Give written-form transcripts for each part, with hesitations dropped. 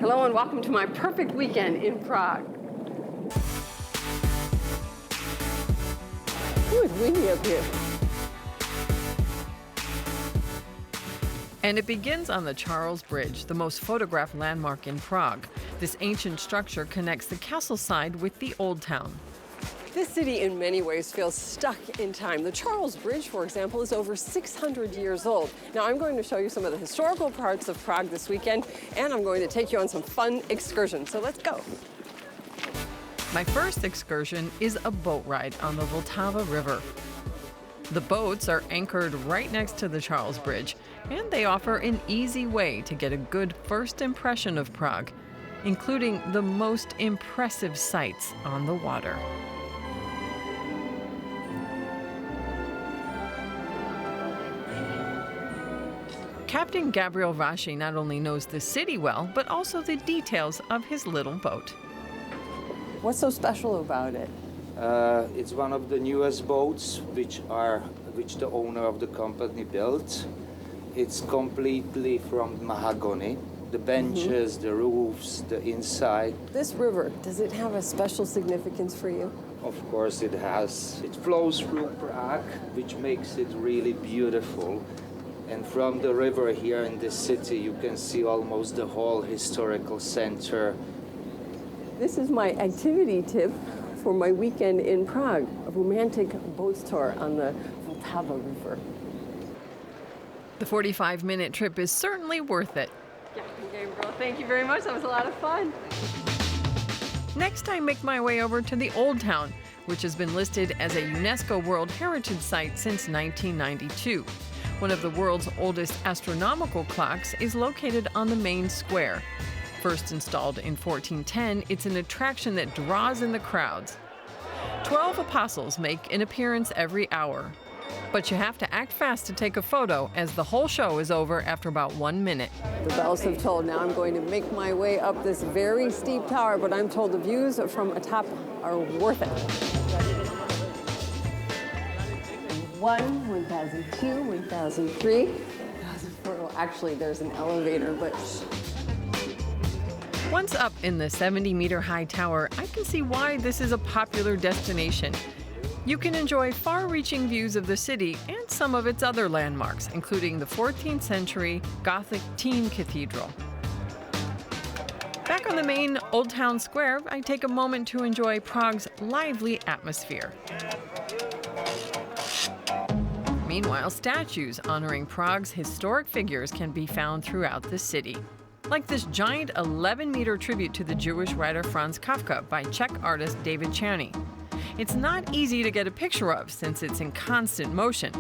Hello and welcome to my perfect weekend in Prague. Ooh, it's windy up here. And it begins on the Charles Bridge, the most photographed landmark in Prague. This ancient structure connects the castle side with the old town. This city in many ways feels stuck in time. The Charles Bridge, for example, is over 600 years old. Now I'm going to show you some of the historical parts of Prague this weekend, and I'm going to take you on some fun excursions. So let's go. My first excursion is a boat ride on the Vltava River. The boats are anchored right next to the Charles Bridge, and they offer an easy way to get a good first impression of Prague, including the most impressive sights on the water. Captain Gabriel Vashi not only knows the city well, but also the details of his little boat. What's so special about it? It's one of the newest boats which the owner of the company built. It's completely from mahogany. The benches, the roofs, the inside. This river, does it have a special significance for you? Of course it has. It flows through Prague, which makes it really beautiful. And from the river here in this city, you can see almost the whole historical center. This is my activity tip for my weekend in Prague, a romantic boat tour on the Vltava River. The 45-minute trip is certainly worth it. Captain Gabriel, thank you very much. That was a lot of fun. Next, I make my way over to the Old Town, which has been listed as a UNESCO World Heritage Site since 1992. One of the world's oldest astronomical clocks is located on the main square. First installed in 1410, it's an attraction that draws in the crowds. 12 apostles make an appearance every hour. But you have to act fast to take a photo, as the whole show is over after about 1 minute. The bells have tolled. Now I'm going to make my way up this very steep tower, but I'm told the views from atop are worth it. 1002, 1003, 1004. Well, actually, there's an elevator, but... Once up in the 70-meter-high tower, I can see why this is a popular destination. You can enjoy far-reaching views of the city and some of its other landmarks, including the 14th century Gothic Teen Cathedral. Back on the main Old Town Square, I take a moment to enjoy Prague's lively atmosphere. Meanwhile, statues honoring Prague's historic figures can be found throughout the city. Like this giant 11-meter tribute to the Jewish writer Franz Kafka by Czech artist David Chany. It's not easy to get a picture of since it's in constant motion,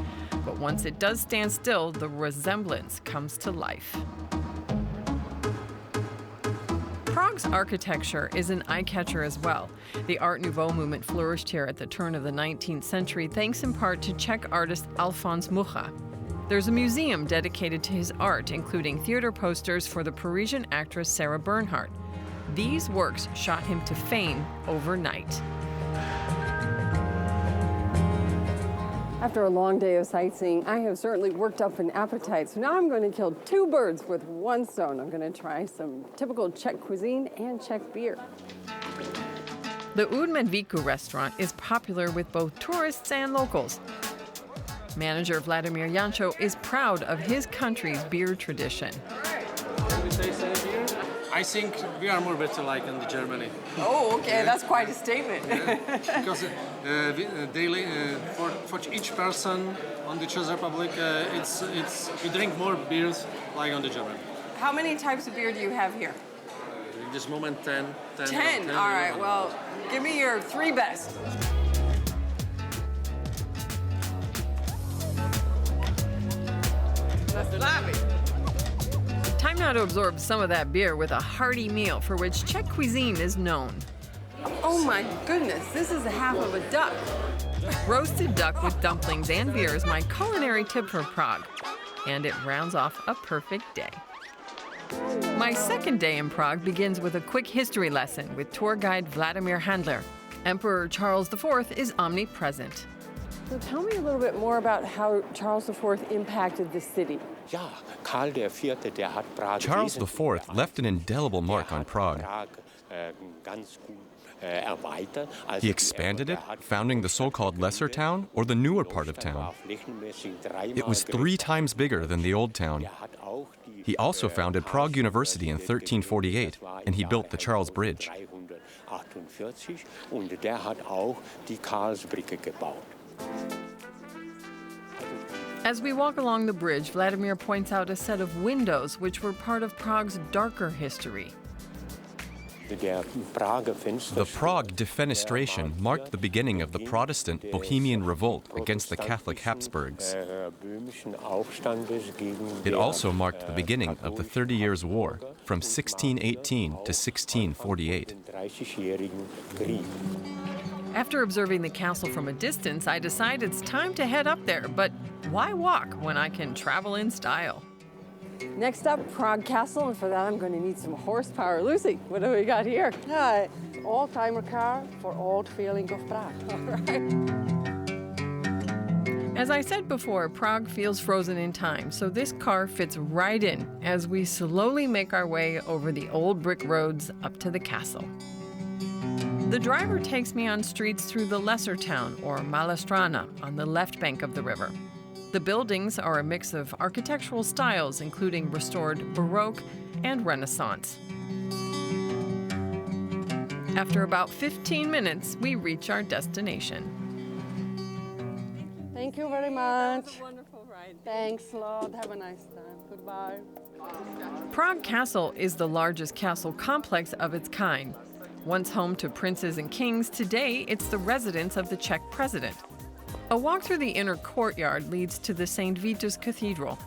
but once it does stand still, the resemblance comes to life. Prague's architecture is an eye-catcher as well. The Art Nouveau movement flourished here at the turn of the 19th century thanks in part to Czech artist Alfons Mucha. There's a museum dedicated to his art, including theater posters for the Parisian actress Sarah Bernhardt. These works shot him to fame overnight. After a long day of sightseeing, I have certainly worked up an appetite. So now I'm going to kill two birds with one stone. I'm going to try some typical Czech cuisine and Czech beer. The Ud Medvídku restaurant is popular with both tourists and locals. Manager Vladimir Jancho is proud of his country's beer tradition. I think we are more better like in Germany. Oh, okay, yeah. That's quite a statement. Yeah. Because daily for each person on the Czech Republic, we drink more beers like on the German. How many types of beer do you have here? In this moment, 10. 10? All right, well, give me your 3 best. Time now to absorb some of that beer with a hearty meal for which Czech cuisine is known. Oh my goodness, this is half of a duck. Roasted duck with dumplings and beer is my culinary tip for Prague, and it rounds off a perfect day. My second day in Prague begins with a quick history lesson with tour guide Vladimir Handler. Emperor Charles IV is omnipresent. So tell me a little bit more about how Charles IV impacted the city. Charles IV left an indelible mark on Prague. He expanded it, founding the so-called lesser town, or the newer part of town. It was 3 times bigger than the old town. He also founded Prague University in 1348, and he built the Charles Bridge. As we walk along the bridge, Vladimir points out a set of windows which were part of Prague's darker history. The Prague defenestration marked the beginning of the Protestant Bohemian Revolt against the Catholic Habsburgs. It also marked the beginning of the 30 Years' War from 1618 to 1648. After observing the castle from a distance, I decide it's time to head up there. But why walk when I can travel in style? Next up, Prague Castle, and for that I'm going to need some horsepower. Lucy, what do we got here? Yeah, old-timer car for old feeling of Prague. All right. As I said before, Prague feels frozen in time, so this car fits right in as we slowly make our way over the old brick roads up to the castle. The driver takes me on streets through the lesser town, or Mala Strana, on the left bank of the river. The buildings are a mix of architectural styles, including restored Baroque and Renaissance. After about 15 minutes, we reach our destination. Thank you very much. That was a wonderful ride. Thanks a lot. Have a nice time. Goodbye. Prague Castle is the largest castle complex of its kind. Once home to princes and kings, today it's the residence of the Czech president. A walk through the inner courtyard leads to the St. Vitus Cathedral.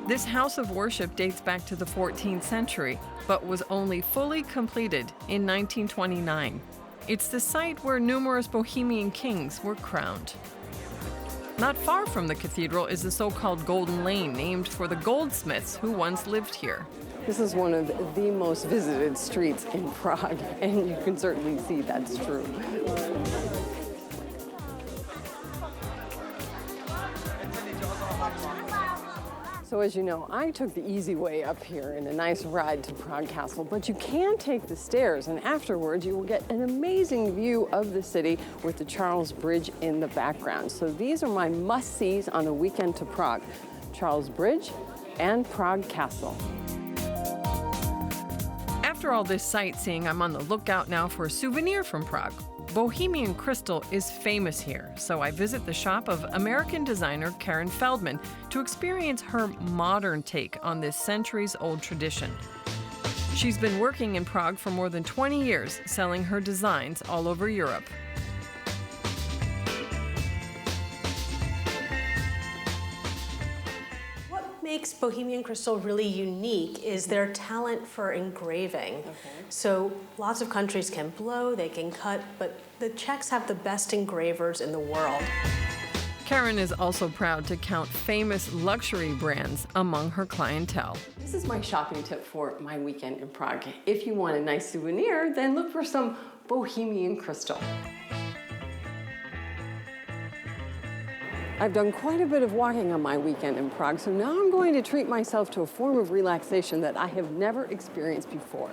This house of worship dates back to the 14th century, but was only fully completed in 1929. It's the site where numerous Bohemian kings were crowned. Not far from the cathedral is the so-called Golden Lane, named for the goldsmiths who once lived here. This is one of the most visited streets in Prague, and you can certainly see that's true. So as you know, I took the easy way up here in a nice ride to Prague Castle, but you can take the stairs, and afterwards you will get an amazing view of the city with the Charles Bridge in the background. So these are my must-sees on a weekend to Prague: Charles Bridge and Prague Castle. After all this sightseeing, I'm on the lookout now for a souvenir from Prague. Bohemian Crystal is famous here, so I visit the shop of American designer Karen Feldman to experience her modern take on this centuries-old tradition. She's been working in Prague for more than 20 years, selling her designs all over Europe. What makes Bohemian Crystal really unique is their talent for engraving. So lots of countries can blow, they can cut, but the Czechs have the best engravers in the world. Karen is also proud to count famous luxury brands among her clientele. This is my shopping tip for my weekend in Prague. If you want a nice souvenir, then look for some Bohemian Crystal. I've done quite a bit of walking on my weekend in Prague, so now I'm going to treat myself to a form of relaxation that I have never experienced before.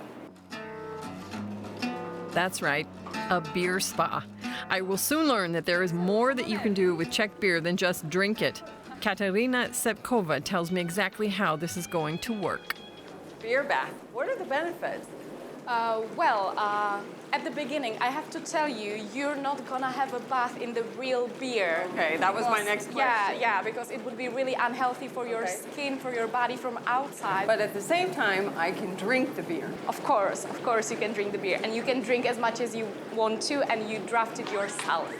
That's right, a beer spa. I will soon learn that there is more that you can do with Czech beer than just drink it. Katerina Sepkova tells me exactly how this is going to work. Beer bath, what are the benefits? At the beginning, I have to tell you, you're not gonna have a bath in the real beer. Okay, that was my next question. Yeah, because it would be really unhealthy for your skin, for your body from outside. But at the same time, I can drink the beer. Of course you can drink the beer. And you can drink as much as you want to, and you draft it yourself.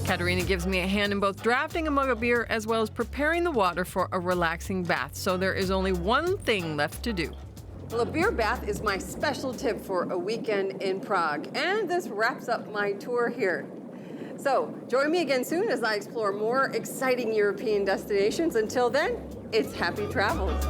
Katerina gives me a hand in both drafting a mug of beer as well as preparing the water for a relaxing bath. So there is only one thing left to do. Well, a beer bath is my special tip for a weekend in Prague. And this wraps up my tour here. So join me again soon as I explore more exciting European destinations. Until then, it's happy travels.